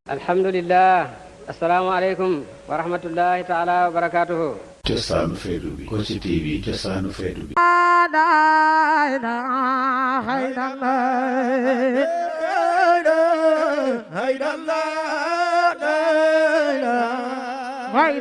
alhamdulillah asalaamaaleykum wa rahmatullahi taala wa barakaatuhu. cosaanu feetu bi Kossy TV cosaanu feetu bi. Vai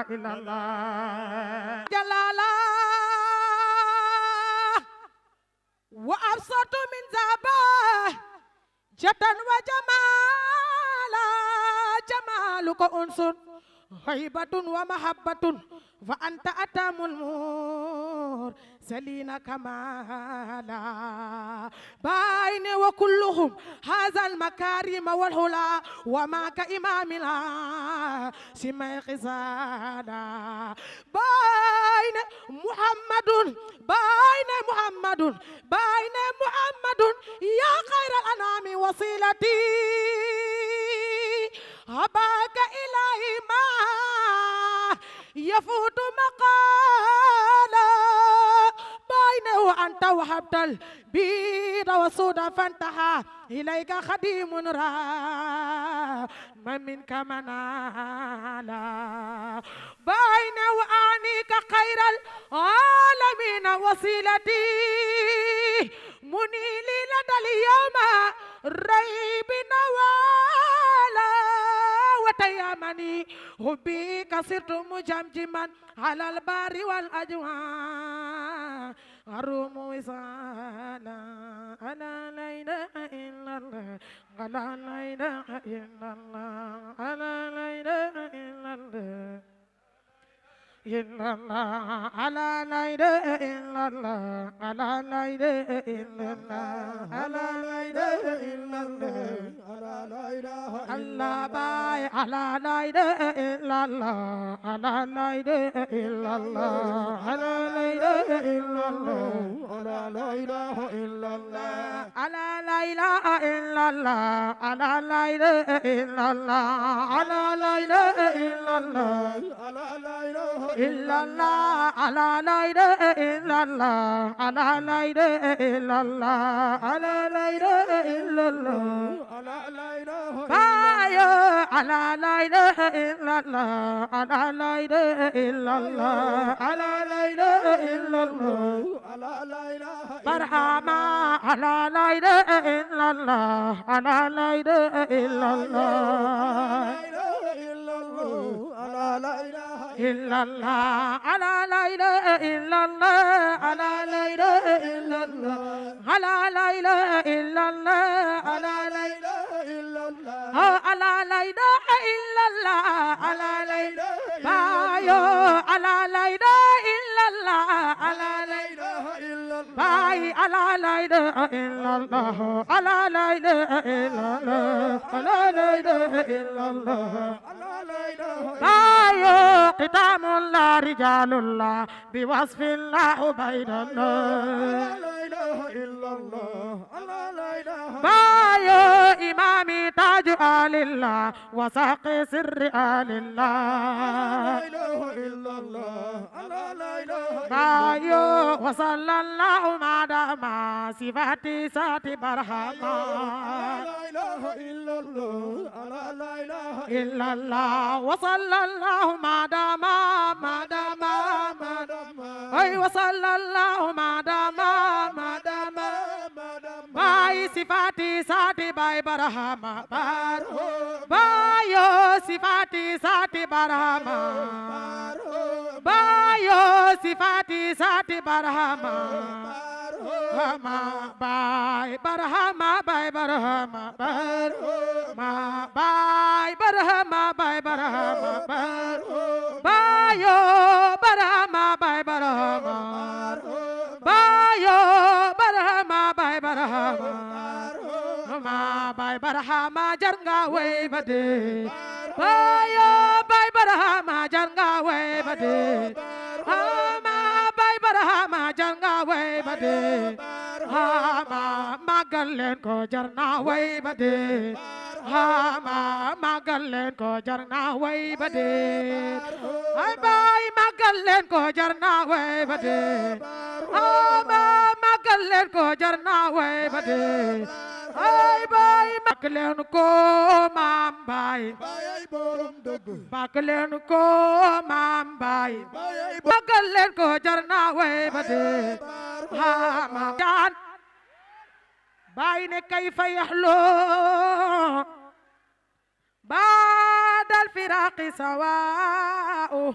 إلا الله جلالا وأبسط من زابا جدا وجمالا جمالك أنس هيبة ومحبة وأنت أتم المور سلينا كمالا باين وكلهم هذا المكارم والهلا وما كإمامنا سمي خزانا باين محمد يا خير الأنام وصيلتي هباك إلهي ما يفوت مقالا بين وأنت وهبت البيض وسودا فانتهى إليك خديم را ما منك منالا بين وأعنيك خير العالمين وصيلتي منيلي لدى اليوم ريب نوالا وتيامني حبي كسرت مجمجما على البار والأجوان أروم وصالا ألا لا إله إلا الله ألا لا إله إلا الله ألا لا إله إلا الله إلا الله ألا لا إله إلا الله ألا لا إله إلا الله ألا لا إله إلا الله ألا لا إله الله باي ألا لا إله إلا الله ألا لا إله إلا الله ألا لا إله إلا الله ألا لا إله إلا الله ألا لا إله إلا الله ألا لا إله إلا الله ألا لا إله إلا الله ألا لا إله إلا الله ألا لا إله إلا الله ألا لا إله إلا الله ألا لا إله إلا الله ألا لا إله بايا ألا لا إله إلا الله ألا لا إله إلا الله ألا لا إله إلا الله ألا لا إله برهما ألا لا إله إلا الله ألا لا إله إلا الله ألا لا إله إلا الله ألا لا إله إلا الله ألا لا إله إلا الله ألا لا إله إلا الله ألا لا إله إلا الله ألا لا إله إلا الله ألا لا إله بايو ألا لا إله إلا الله ألا لا إله إلا الله باي ألا لا إله إلا الله ألا لا إله إلا الله ألا لا إله إلا الله بايو قدام الله رجال الله بوصف الله بين الله لا إله إلا الله بايو إمامي تاج آل الله وساقي سر آل الله لا إله إلا الله بايو وصلى الله ما دام صفاتي ساتي برهما لا إله إلا الله لا إله إلا الله وصلى الله ما دام أي وصلى الله ما دام باي صفاتي ساتي باي برهما بايو صفاتي ساتي برهما بايو صفاتي ساتي برهما باي برهما باي برهما باي برهما باي برهما بايو برهما باي برهما بايو برهما باي برهما باي برهما جرنگا وي بدي بايو باي برهما جرنگا وي بدي باي برهما جرنگا وي بدي magal leen ko jar na way ba dee magal leen ko jar na way ba dee ay baay magal leen ko jar na way ba dee magal leen ko jar na way ba dee ay baay magal leen ko maam baay magal leen ko maam baay magal leen ko jar na way ba dee باين كيف يحلو بعد الفراق سواء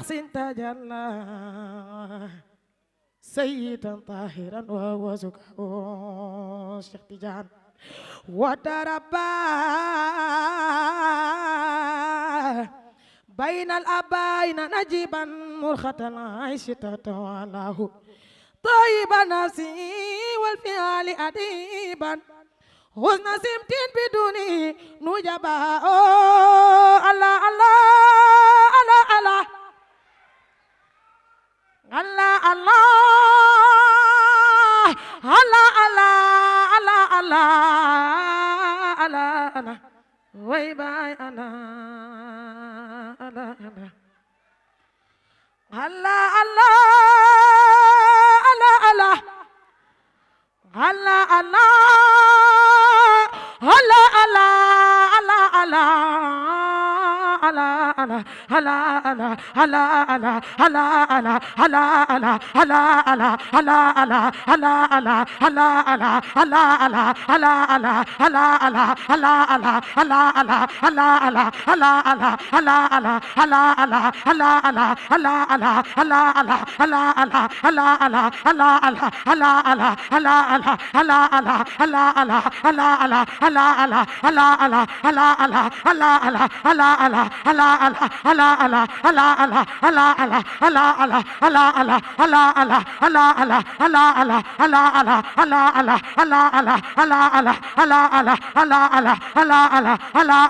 شخص تجلى سيدا طاهرا وهو زكاه شيخ تجان وتربى بين الأبين نجيبا مرخة عيشة توالاه طيب نفسي والفعال أديبا حسن سمت بدون نجبا الله الله الله الله الله الله الله الله الله الله الله way by Allah Allah Allah Allah Allah Allah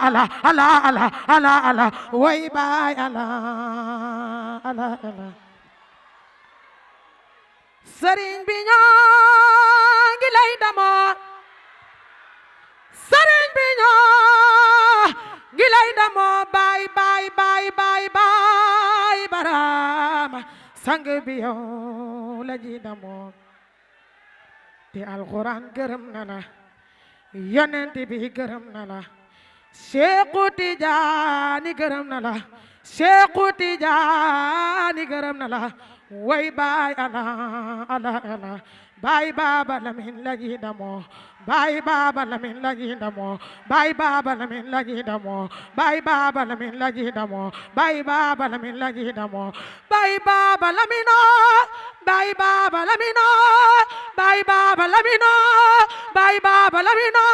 Allah Allah Allah Allah way by Allah Sëriñ bi ñoo ngi lay damoo Sëriñ bi ñoo ngi lay damoo bay bay bay bay bay barama sang bi yow la ji damoo te alquran gërëm na la yonent bi gërëm na la Seexu Tijaani gërëm na la Seexu Tijaani gërëm na la way baay ala ala ala baay Baaba Lamin la ji damoo baay Baaba Lamin la ji damoo baay Baaba Lamin la ji damoo baay Baaba Lamin la ji damoo baay Baaba Lamin la ji damoo baay Baaba Lamino baay Baaba Lamino baay Baaba Lamino baay Baaba Lamino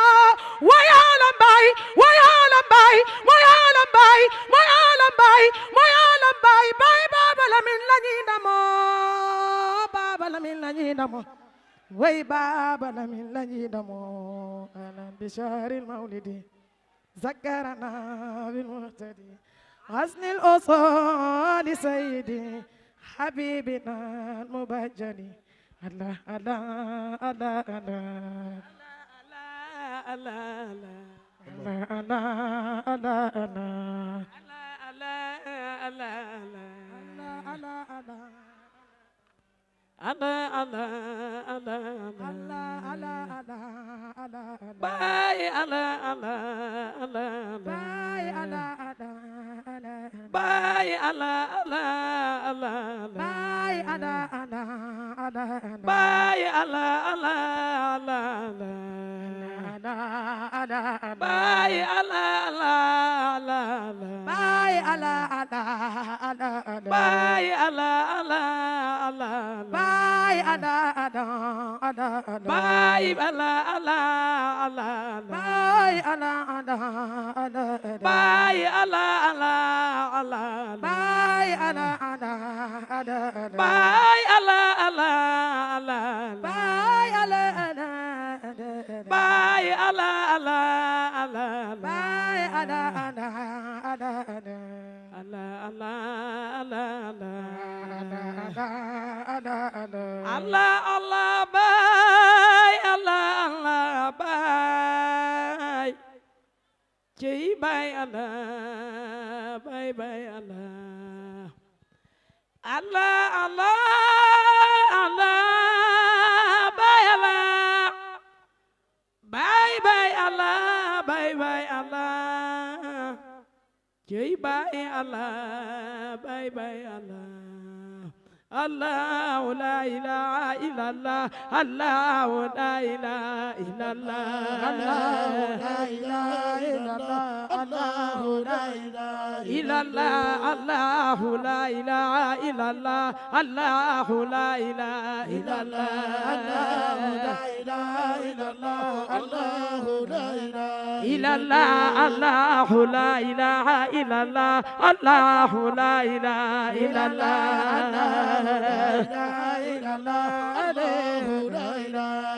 wayalam baay wayalam baay wayalam baay wayalam baay wayalam baay baay Baaba Lamin la ji damoo Baaba Lamin la ji damoo way Baaba Lamin la ji damoo ala bisharil mawlidi zakarana bil muhtadi hasnil usuli sayyidi habibina mubajjali Allah Allah Allah Allah Allah Allah Allah Allah Baay Allah Allah Allah Baay Allah Allah Baay Allah Allah Allah Baay Allah Allah Allah Baay Allah Allah Allah Baay Allah Allah Allah Baay Allah Allah Allah Baay Allah Allah Allah Baay Allah Allah Allah Baay Allah Allah Allah Baay Allah Allah Allah Baay Allah Allah Allah Baay Allah Allah Allah Baay Allah Allah Allah Baay Allah Allah Baay Allah Allah Allah Baay Allah Allah Allah Allah Allah Allah baay Allah Allah baay cey baay Allah baay baay Allah Allah Allah Allah baay Allah baay baay Allah baay baay Allah cey baay Allah baay baay Allah الله لا إله إلا الله الله لا إله إلا الله الله لا إله إلا الله الله لا إله إلا الله الله لا إله إلا الله الله لا إله إلا الله الله لا إله إلا الله الله لا إله إلا الله الله لا إله إلا الله الله لا إله إلا الله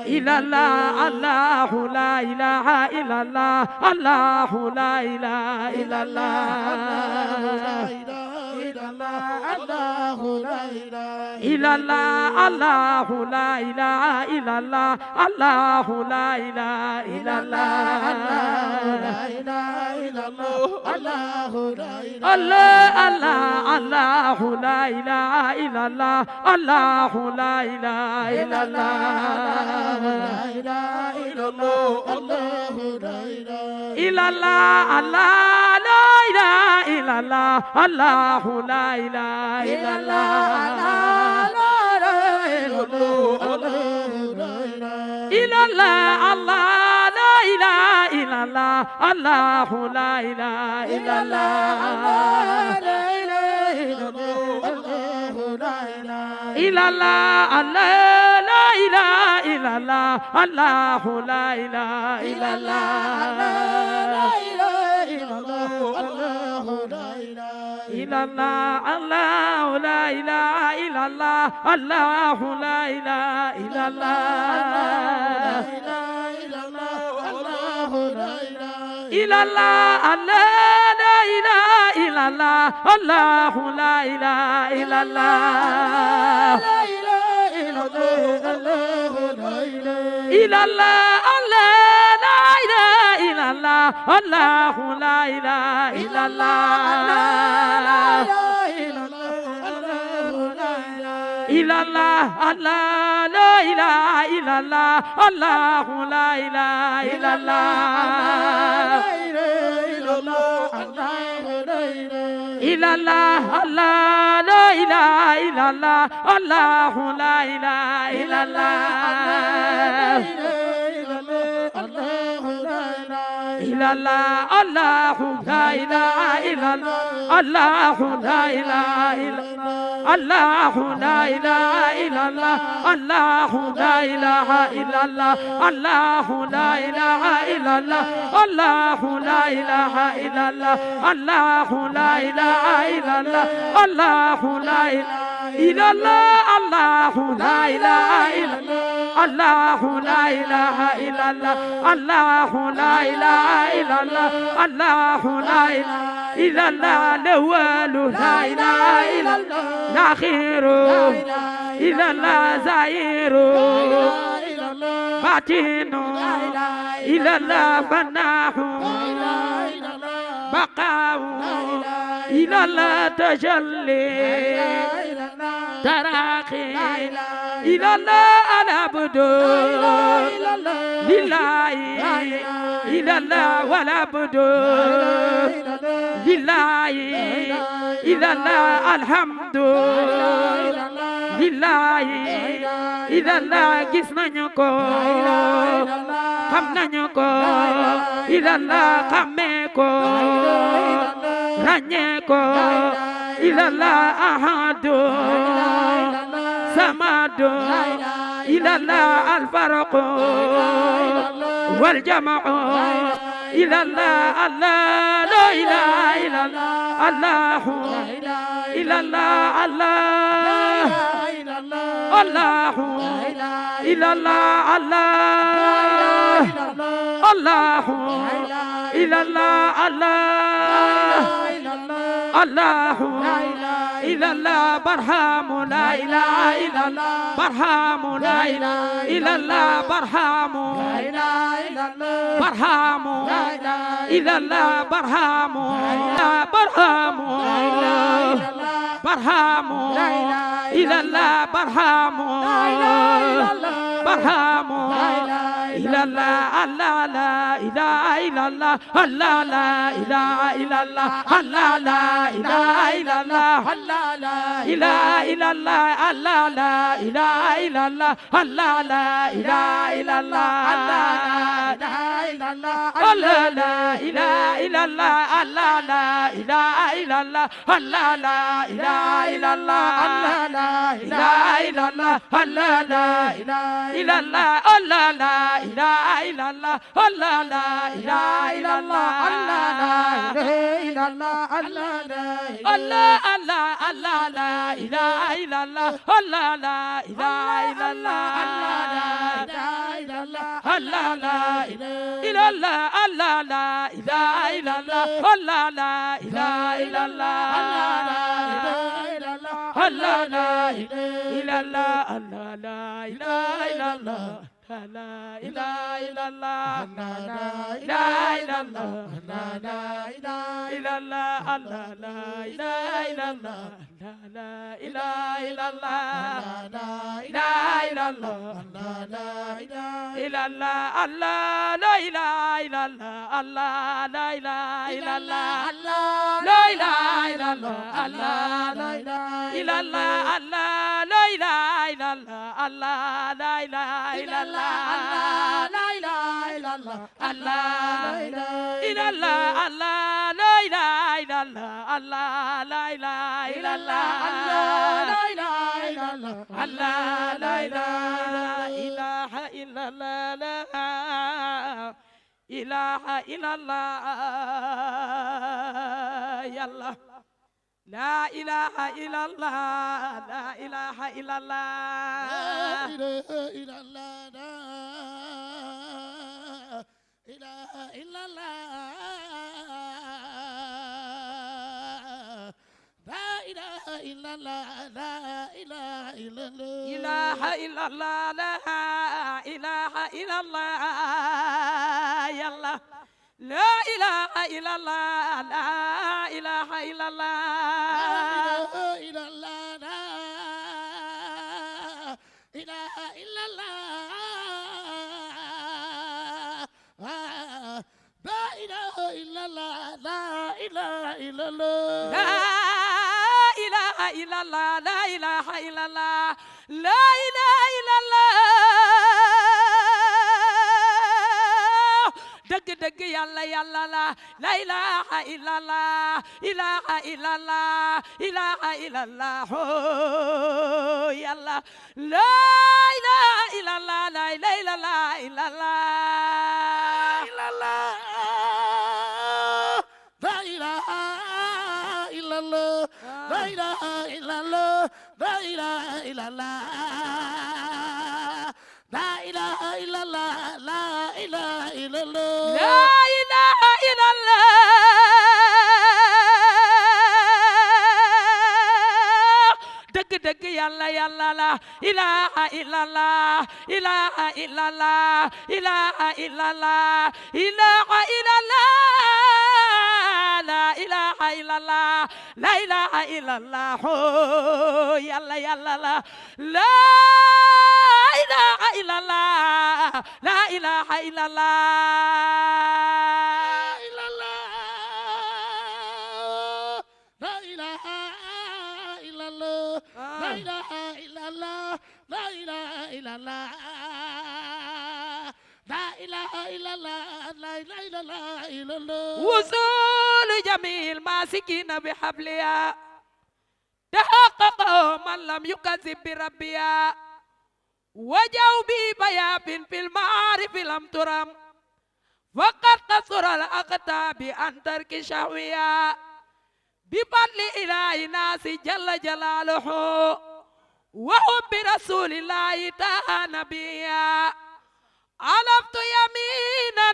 إلا الله الله لا إله إلا الله الله لا إله إلا الله إلا الله الله لا إله إلا الله الله لا إله إلا الله الله الله الله لا إله إلا الله الله لا إله إلا الله إلا الله الله لا إله إلا الله الله لا إله إلا الله إلا الله الله لا إله إلا الله الله لا إله إلا الله إلا الله الله لا إله إلا الله الله لا إله إلا الله إلا الله الله لا إله إلا الله الله لا إله إلا الله إلا الله الله لا إله إلا الله الله لا إله إلا الله إلا الله الله لا إله إلا الله الله لا إله إلا الله إلا الله الله لا إله إلا الله الله لا إله إلا الله إلا الله الله لا إله إلا الله الله لا إله إلا الله إلا الله الله لا إله إلا الله الله لا إله إلا الله لا إله إلا الله الله لا إله إلا الله الله لا إله إلا الله الله لا إله إلا الله الله لا إله إلا الله الله لا إله إلا الله الله لا إله إلا الله لا إله إلا الله الله لا إله إلا الله الله لا إله إلا الله الأول لا إله إلا الله الأخير إلا الله زائر باطن إلا الله فناه بقاء إلى الله تجلي تراخي إلى الله العبد لله إلى الله والعبد لله إلى الله الحمد لله إلى الله جسنا نكو خمنا نكو إلى الله خمكو رنيكو إلى الله أحد سماد إلى الله الفرق والجمع إلى الله الله لا إله إلا الله إلى الله الله الله إلى الله الله الله إلى الله الله الله إلى الله برهام لا إله إلا الله برهام لا إله إلا الله برهام برهام إلى الله برهام برهام برهام إلى الله برهام برهام إلى الله الله لا إله ilaha illallah Allah la ilaha illallah Allah la ilaha illallah Allah la ilaha illallah Allah la ilaha illallah Allah la ilaha illallah Allah la ilaha illallah Allah la ilaha illallah Allah la ilaha illallah Allah la ilaha illallah Allah la ilaha illallah Allah la ilaha illallah Allah la ilaha illallah Allah la ilaha illallah Allah la Allah Allah Allah la ilaha illallah Allah la ilaha illallah Allah la ilaha illallah Allah la ilaha illallah Allah la ilaha illallah Allah la ilaha illallah Allah la ilaha illallah Allah la ilaha illallah la ilaha illallah la ilaha illallah la ilaha illallah Allah la ilaha illallah la ilaha illallah la ilaha illallah la ilaha illallah Allah la ilaha illallah Allah la ilaha illallah Allah la ilaha illallah Allah la ilaha illallah Allah la ilaha illallah Allah la ilaha illallah Allah la ilaha illallah Allah la ilaha illallah Allah la ilaha illallah Allah la ilaha illallah Allah la ilaha illallah Allah la ilaha illallah la ilaha illallah ya Allah la ilaha illallah la ilaha illallah la ilaha illallah la ilaha illallah la ilaha illallah la ilaha illallah ya Allah la ilaha illallah la ilaha illallah ilaha illallah la ilaha illallah la ilaha illallah la ilaha illallah la ilaha illallah la ilaha illallah dëgg dëgg yàlla yàlla la ilaha illallah ilaha illallah ilaha illallah yàlla la ilaha illallah la ilaha illallah la ilaha illallah la ilaha illallah la ilaha illallah la ilaha illallah la ilaha illallah la ilaha illallah dëgg dëgg yàlla yàlla la ilaha illallah ilaha illallah ilaha illallah ilaha illallah la ilaha illallah la ilaha illallah yàlla yàlla la ilaha illallah la ilaha illallah la ilaha illallah la ilaha illallah la ilaha illallah la ilaha illallah la ilaha illallah وصول جميع الماسكين بحبلها تحقق من لم يكذب بربها وجاءوا ببياب في المعارف لم ترم وقد قصر الأقطاب عن ترك شهوية بفضل إله ناس جل جلاله وحب رسول الله تعالى نبيا علفت يمينا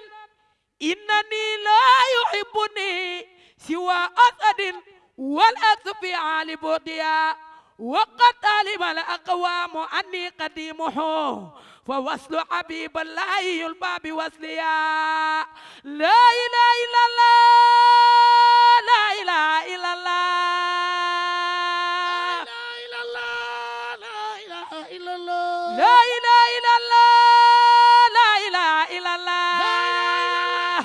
إنني لا يحبني سوى أسد والأسد في عالي بوديا وقد علم الأقوام أني قديمه فوصل حبيب الله يلبى بوصليا لا إله إلا الله لا إله إلا الله لا إله إلا الله لا إله إلا الله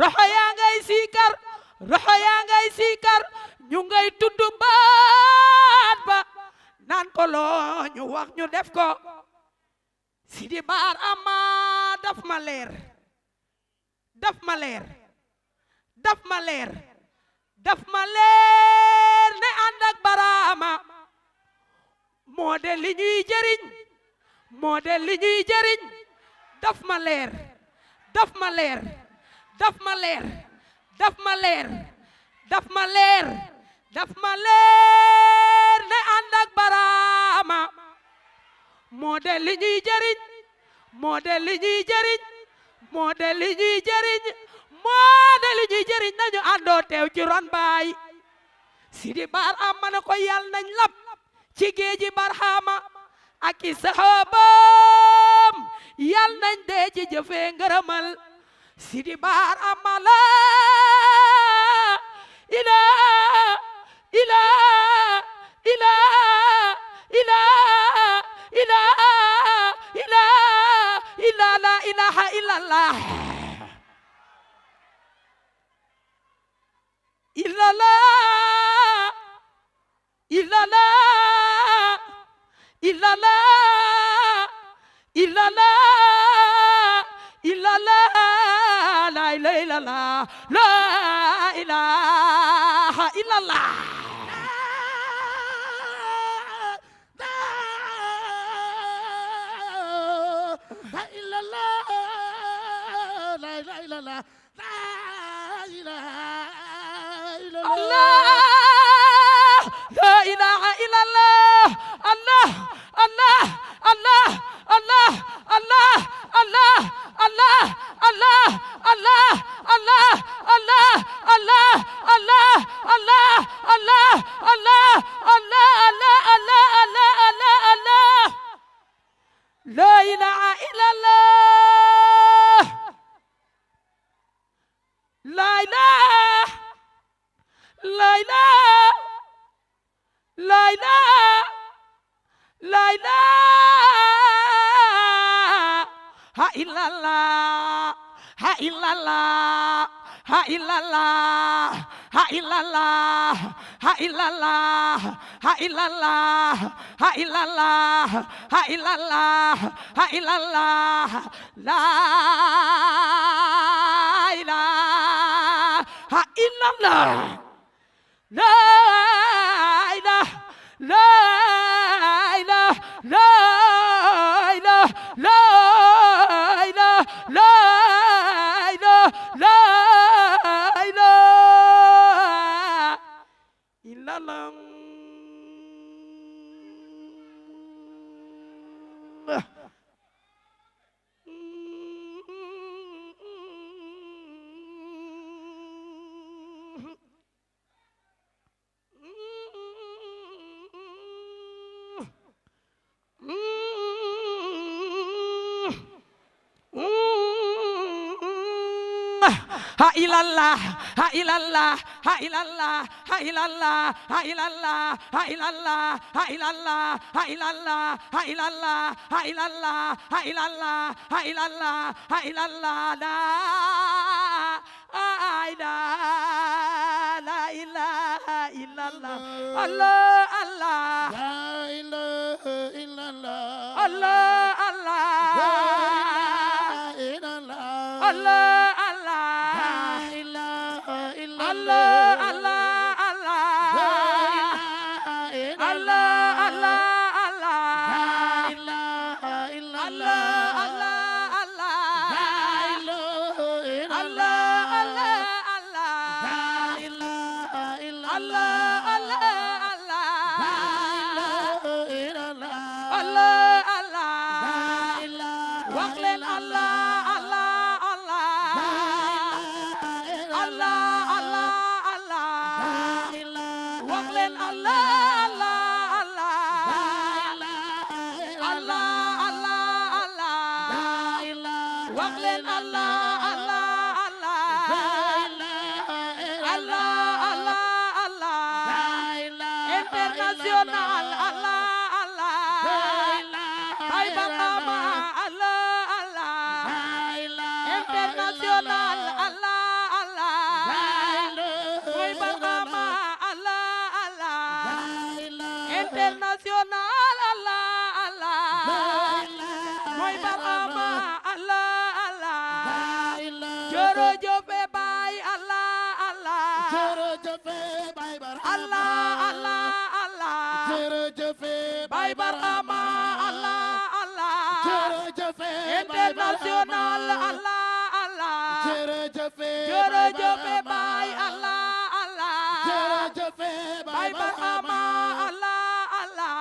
roxo yaa ngay siikar roxo yaa ngay siikar ñu ngay tudd baat ba naan ko loo ñu wax ñu def ko Sidi Baar Ama daf ma leer daf ma leer daf ma leer daf ma leer ne ànd ak Baraama moo de li ñuy jëriñ moo de li ñuy jëriñ daf ma leer daf ma leer daf ma leer daf ma leer daf ma leer daf ma leer ne ànd ak Baraama moo de li ñuy jëriñ moo de li ñuy jëriñ moo de li ñuy jëriñ moo de li ñuy jëriñ nañu àndoo teew ci ron baay Sidi Baar Ama na ko yal nañ lab ci géeji Barhama ak i saxaabam yal nañ dee ci jëfee ngërëmal Sidi Baar Ama la ila ila ila ila ila ila ila la ilaha illallah illallah illallah illallah illallah illallah la ilaha illallah la ilaha illallah ha ilallah ha ilallah ha ilallah ha ilallah ha ilallah ha ilallah ha ilallah ha ilallah ha ilallah ha ilallah ha ilallah ha ilallah ha ilallah la ilaha illallah Allah Allah la ilaha illallah Allah Allah Allah international Allah Allah mooy Barhama Allah Allah jërëjëf baay Allah Allah Allah Allah Allah baay Barhama Allah Allah international Allah Allah jërëjëf baay Allah Allah baay Barhama Allah Allah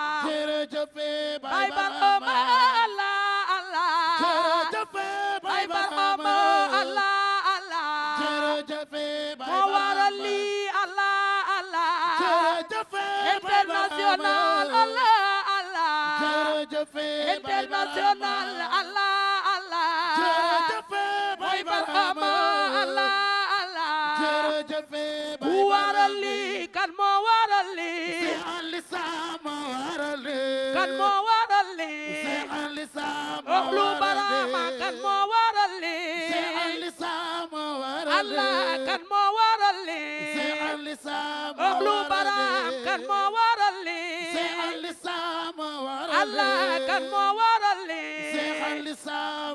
baay Barhama Allah Allah baay Barhama Allah Allah moo waral lii Allah Allah international Allah Allah international Allah Allah mooy Barhama Allah Allah ku waral lii kan moo waral lii kan moo waral lii ohlu Barhama kan moo waral lii Allah kan moo waral lii ohlu Barhama kan moo waral lii Allah kan moo waral lii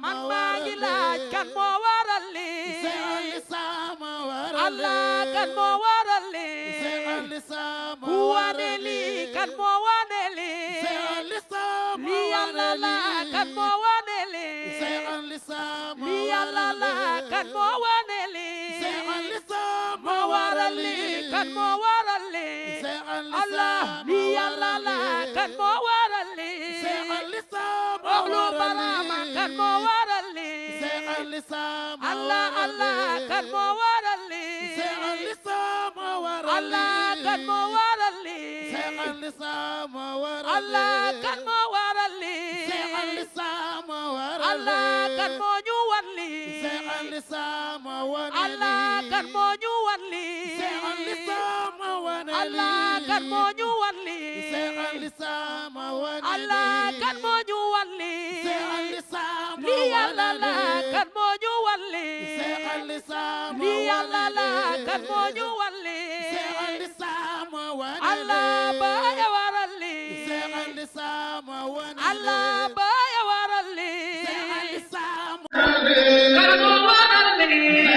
man maa ngi laaj kan moo waral lii Allah kan moo waral lii ku wane lii kan moo wane lii lii Yàlla la kan moo wane lii lii Yàlla la kan moo wane lii moo waral lii kan moo waral lii Allah lii Yàlla la kan moo waral lii ohlu Barhama kan moo waral lii Allah Allah kan moo waral lii Allah kan moo waral lii Allah kan moo waral lii Allah kan moo ñu wan lii Allah kan moo ñu wan lii Allah kan moo ñu wan lii Allah kan moo ñu wan lii lii Yàlla la kan moo ñu wan lii lii Yàlla la kan moo ñu wan lii Allah baaya waral lii Allah baaya waral lii kan moo waral lii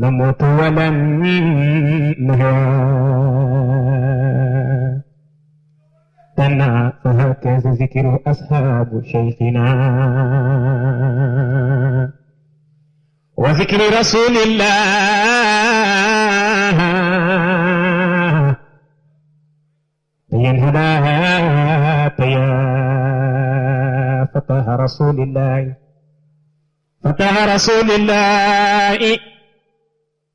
نموت ولن نهى تنا فهكذا ذكر أصحاب شيخنا وذكر رسول الله ينهدى يا فتح رسول الله فتح رسول الله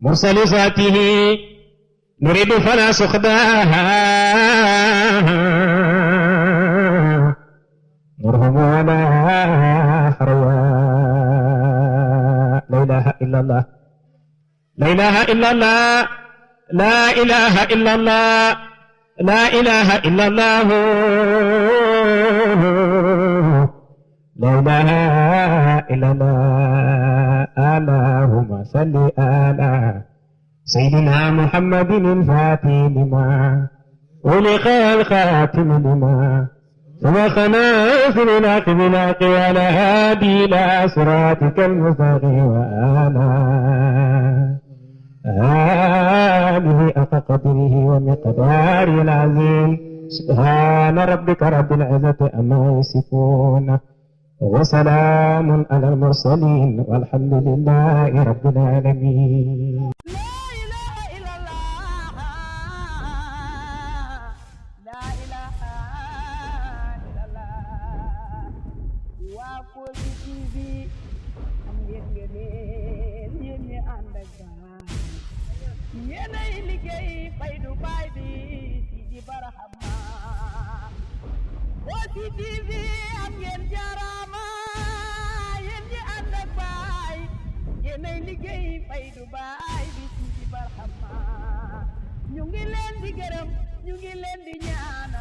مرسل ذاته نريد فلا سخداها نرهم ولا حروا لا إله إلا الله لا إله إلا الله لا إله إلا الله لا إله إلا الله لا إله إلا الله اللهم صل على سيدنا محمد الفاتح لما ولق الخاتم لما سبقنا في العقب العقب على هادي إلى صراطك المستقيم وآله آله حق قدره ومقداره العظيم سبحان ربك رب العزة عما يصفون وسلام على المرسلين والحمد لله رب العالمين. لا إله إلا الله لا إله إلا الله وكل شيء يني عندك يني لكي فيدو بايدي سيدي برحمة وسي TV am ngeen jaarama yéen ñi ànd ak baay yéenay liggéey Faydu baay bi Sidi Barhama ñu ngi leen di gërëm ñu ngi leen di ñaan